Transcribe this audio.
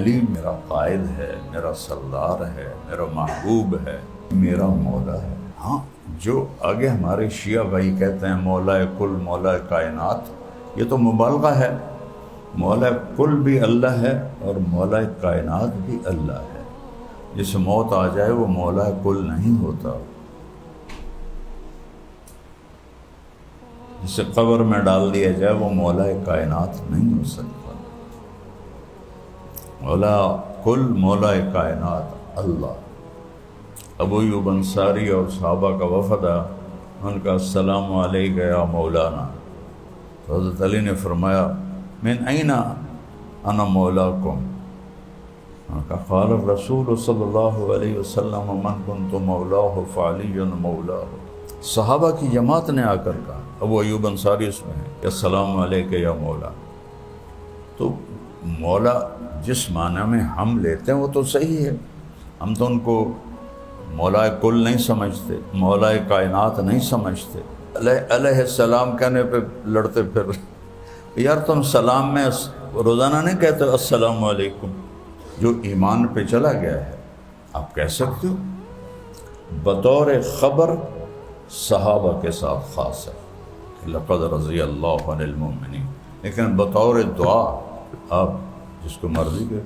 علی میرا قائد ہے، میرا سردار ہے، میرا محبوب ہے، میرا مولا ہے۔ ہاں، جو آگے ہمارے شیعہ بھائی کہتے ہیں مولا کل، مولا کائنات، یہ تو مبالغہ ہے۔ مولا کل بھی اللہ ہے اور مولا کائنات بھی اللہ ہے۔ جسے موت آ جائے وہ مولا کل نہیں ہوتا، جسے قبر میں ڈال دیا جائے وہ مولا کائنات نہیں ہو سکتا۔ مولا کل، مولا کائنات اللہ۔ ابو ایوب انصاری اور صحابہ کا وفد آیا، ان کا السلام علیکم یا مولانا، تو حضرت علی نے فرمایا من این انا مولاکم، ان کا قال الرسول صلی اللہ علیہ وسلم من کنت مولاہ فعلی مولاہ۔ صحابہ کی جماعت نے آ کر کہا، ابو ایوب انصاری اس میں ہے کہ السلام علیکم یا مولا۔ تو مولا جس معنی میں ہم لیتے ہیں وہ تو صحیح ہے، ہم تو ان کو مولا کل نہیں سمجھتے، مولا کائنات نہیں سمجھتے۔ علیہ السلام کہنے پہ لڑتے پھر یار تم سلام میں روزانہ نہیں کہتے السلام علیکم؟ جو ایمان پہ چلا گیا ہے آپ کہہ سکتے ہو، بطور خبر صحابہ کے ساتھ خاص ہے، لقد رضی اللہ عن المؤمنین، لیکن بطور دعا آپ جس کو مرضی کے